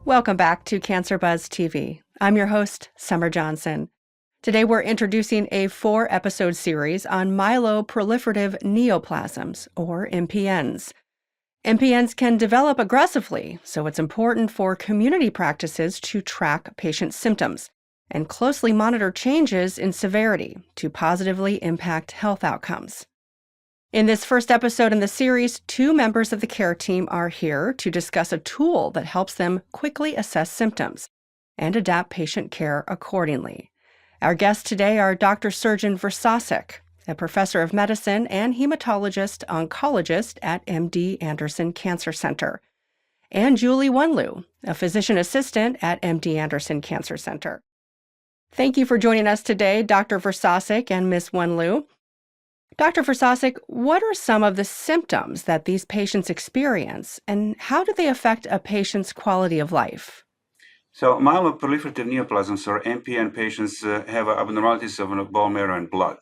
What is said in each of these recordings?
Welcome back to CancerBuzz TV. I'm your host, Summer Johnson. Today we're introducing a 4-episode series on myeloproliferative neoplasms, or MPNs. MPNs can develop aggressively, so it's important for community practices to track patient symptoms and closely monitor changes in severity to positively impact health outcomes. In this first episode in the series, 2 members of the care team are here to discuss a tool that helps them quickly assess symptoms and adapt patient care accordingly. Our guests today are Dr. Srdan Verstovsek, a professor of medicine and hematologist-oncologist at MD Anderson Cancer Center, and Julie Huynh-Lu, a physician assistant at MD Anderson Cancer Center. Thank you for joining us today, Dr. Verstovsek and Ms. Huynh-Lu. Dr. Verstovsek, what are some of the symptoms that these patients experience, and how do they affect a patient's quality of life? So myeloproliferative neoplasms, or MPN patients, have abnormalities of bone marrow and blood.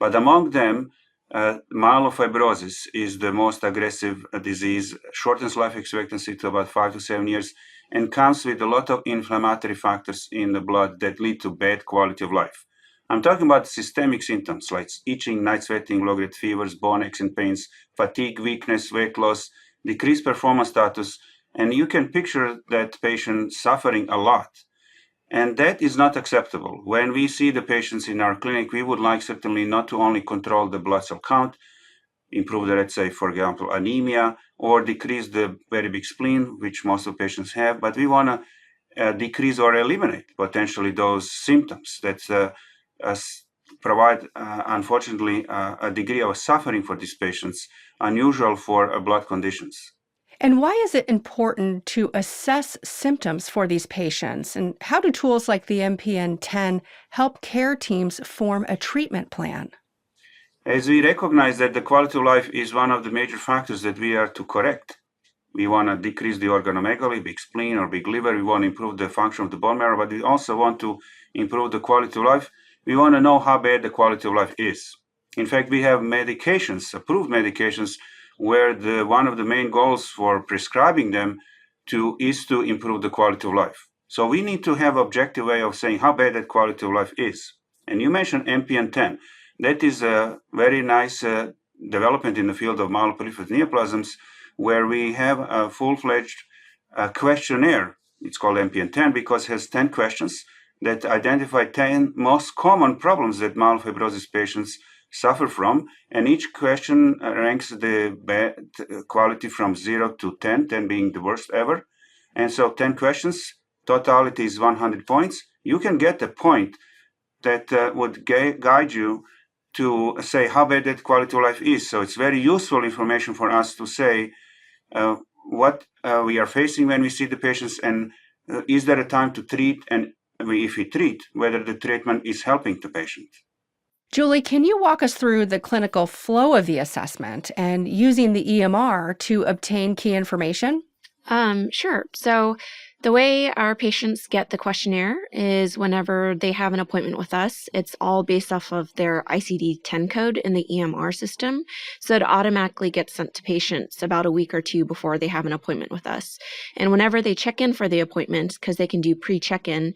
But among them, myelofibrosis is the most aggressive disease, shortens life expectancy to about 5 to 7 years, and comes with a lot of inflammatory factors in the blood that lead to bad quality of life. I'm talking about systemic symptoms like itching, night sweating, low-grade fevers, bone aches and pains, fatigue, weakness, weight loss, decreased performance status, and you can picture that patient suffering a lot. And that is not acceptable. When we see the patients in our clinic, we would like certainly not to only control the blood cell count, improve the, let's say, for example, anemia, or decrease the very big spleen, which most of patients have, but we want to decrease or eliminate potentially those symptoms that provide, unfortunately, a degree of suffering for these patients, unusual for blood conditions. And why is it important to assess symptoms for these patients? And how do tools like the MPN10 help care teams form a treatment plan? As we recognize that the quality of life is one of the major factors that we are to correct. We want to decrease the organomegaly, big spleen or big liver. We want to improve the function of the bone marrow, but we also want to improve the quality of life. We want to know how bad the quality of life is. In fact, we have medications, approved medications, where one of the main goals for prescribing them is to improve the quality of life. So we need to have an objective way of saying how bad that quality of life is. And you mentioned MPN10. That is a very nice development in the field of myeloproliferative neoplasms, where we have a full-fledged questionnaire. It's called MPN10 because it has 10 questions that identify 10 most common problems that myelofibrosis patients suffer from, and each question ranks the bad quality from 0 to 10, 10 being the worst ever. And so 10 questions, totality is 100 points. You can get a point that would guide you to say how bad that quality of life is. So it's very useful information for us to say what we are facing when we see the patients, and is there a time to treat, and if we treat, whether the treatment is helping the patient. Julie, can you walk us through the clinical flow of the assessment and using the EMR to obtain key information? Sure. So the way our patients get the questionnaire is whenever they have an appointment with us, it's all based off of their ICD-10 code in the EMR system. So it automatically gets sent to patients about a week or 2 before they have an appointment with us. And whenever they check in for the appointment, because they can do pre-check-in,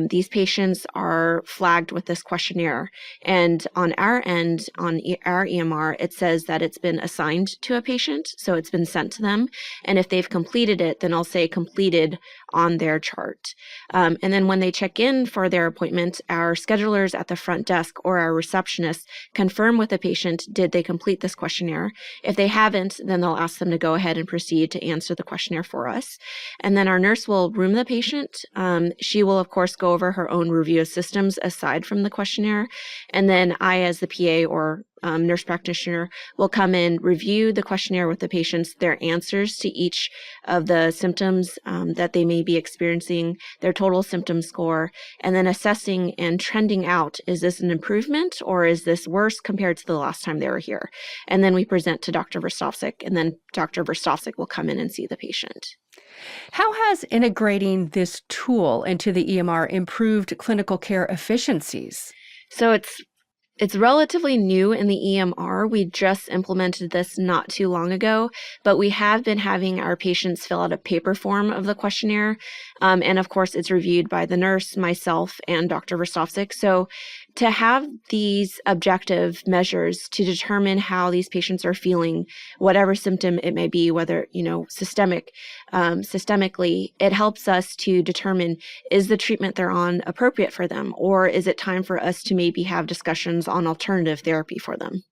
these patients are flagged with this questionnaire. And on our end, on our EMR, it says that it's been assigned to a patient. So it's been sent to them. And if they've completed it, then I'll say completed on their chart. And then when they check in for their appointment, our schedulers at the front desk or our receptionists confirm with the patient, did they complete this questionnaire? If they haven't, then they'll ask them to go ahead and proceed to answer the questionnaire for us. And then our nurse will room the patient. She will, of course, go over her own review of systems aside from the questionnaire. And then I, as the PA or nurse practitioner, will come in, review the questionnaire with the patients, their answers to each of the symptoms that they may be experiencing, their total symptom score, and then assessing and trending out, is this an improvement or is this worse compared to the last time they were here? And then we present to Dr. Verstovsek, and then Dr. Verstovsek will come in and see the patient. How has integrating this tool into the EMR improved clinical care efficiencies? So it's It's relatively new in the EMR. We just implemented this not too long ago, but we have been having our patients fill out a paper form of the questionnaire. And of course, it's reviewed by the nurse, myself, and Dr. Verstovsek. So to have these objective measures to determine how these patients are feeling, whatever symptom it may be, whether, systemically, it helps us to determine, is the treatment they're on appropriate for them, or is it time for us to maybe have discussions on alternative therapy for them?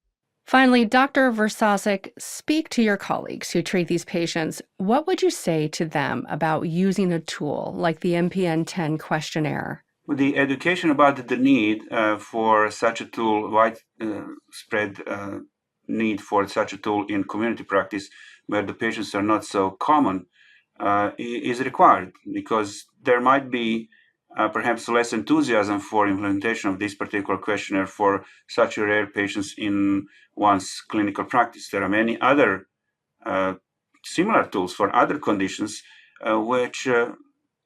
Finally, Dr. Verstovsek, speak to your colleagues who treat these patients. What would you say to them about using a tool like the MPN10 questionnaire? The education about the need for such a tool, widespread need for such a tool in community practice, where the patients are not so common, is required, because there might be perhaps less enthusiasm for implementation of this particular questionnaire for such a rare patients in one's clinical practice. There are many other similar tools for other conditions which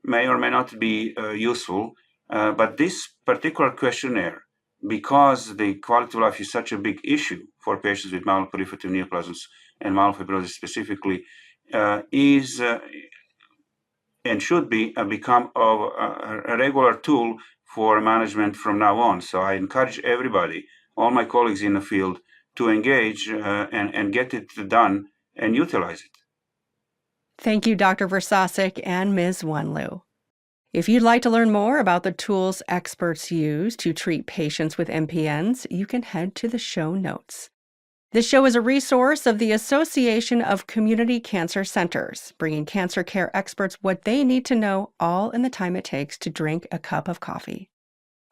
may or may not be useful. But this particular questionnaire, because the quality of life is such a big issue for patients with myeloproliferative neoplasms and myelofibrosis specifically, is and should be become a regular tool for management from now on. So I encourage everybody, all my colleagues in the field, to engage and get it done and utilize it. Thank you, Dr. Verstovsek and Ms. Huynh-Lu. If you'd like to learn more about the tools experts use to treat patients with MPNs, you can head to the show notes. This show is a resource of the Association of Community Cancer Centers, bringing cancer care experts what they need to know, all in the time it takes to drink a cup of coffee.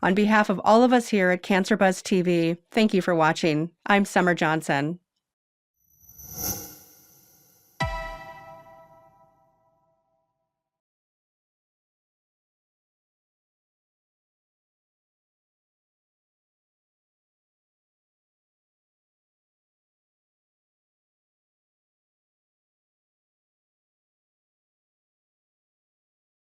On behalf of all of us here at CancerBuzz TV, thank you for watching. I'm Summer Johnson.